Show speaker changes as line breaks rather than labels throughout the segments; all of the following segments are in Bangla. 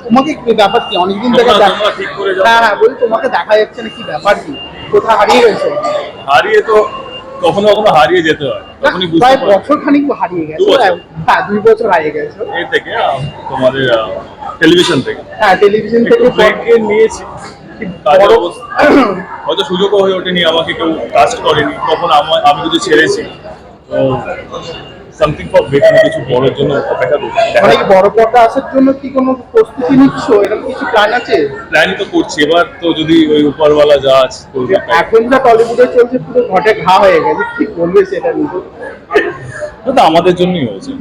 তোমাকে কি ব্যাপার কি অনেকদিন থেকে হ্যাঁ হ্যাঁ বলি তোমাকে দেখা যাচ্ছে না, কি ব্যাপার কি, কোথায় হারিয়ে গেছে?
হারিয়ে তো কখনো কখনো হারিয়ে যেতে হয়, তখনই বুঝতে
প্রায়
পারি।
বছর খানিক হারিয়ে গেছে। হ্যাঁ 2 বছর হারিয়ে গেছে।
এই থেকে তোমাদের টেলিভিশন থেকে,
হ্যাঁ টেলিভিশন থেকে
ব্রেকে নিয়েছি। কাজের অবস্থা হয়তো সুযোগও হয়ে ওঠেনি, আমাকে কেউ কাস্ট করেনি, তখন আমি যদি ছেড়েছি তো সামথিং ফর বেটার, কিছু বড়ের জন্য অপেক্ষা করছি।
মানে কি বড় পর্দা আসার জন্য কি কোনো প্রস্তুতি নিচ্ছ, এরকম কিছু প্ল্যান আছে?
প্ল্যান তো করছি, এবার তো যদি ওই উপরওয়ালা যা আছে করবে।
এখন যা টলিউডে চলছে পুরো ঘটে ঘা হয়ে গেছে, কি বলবে সেটা নিয়ে?
তো আমাদের জন্যই হয়েছে,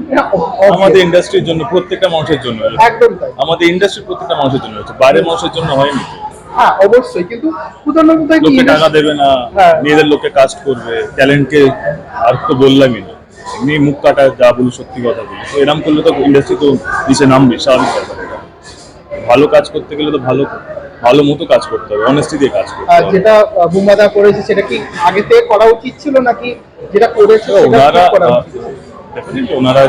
আমাদের ইন্ডাস্ট্রির জন্য, প্রত্যেকটা মানুষের জন্য।
একদম তাই,
আমাদের ইন্ডাস্ট্রির প্রত্যেকটা মানুষের জন্য হচ্ছে, বাইরের মানুষের জন্য হয়নি।
হ্যাঁ অবশ্যই, কিন্তু কোথাও না কোথাও
লোককে টাকা দেবে না, নিজেদের লোককে কাস্ট করবে, ট্যালেন্টকে আর তো বললামই না, এমনি মুখ কাটা যা বলি সত্যি কথা বলি, তো এরকম করলে তো ইন্ডাস্ট্রি তো নিচে নামবে, স্বাভাবিক ব্যাপার। ভালো কাজ করতে গেলে তো ভালো ভালো মতো কাজ করতে হবে, অনেস্টি দিয়ে কাজ করতে হবে।
যেটা বুমাদা করেছে সেটা কি আগে থেকে করা উচিত ছিল, নাকি যেটা করেছে
ওনারা ডেফিনেটলি ওনারা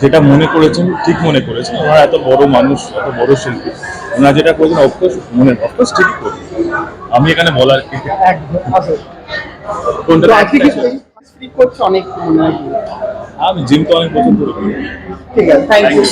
যেটা মনে করেছেন ঠিক মনে করেছেন, ওনারা এত বড় মানুষ, এত বড় শিল্পী, ওনারা যেটা করেছেন অফকোর্স ঠিকই করবেন। আমি এখানে বলার কোনটা
অনেক,
আমি জিম তো অনেক পছন্দ করি।
ঠিক আছে, থ্যাংক ইউ।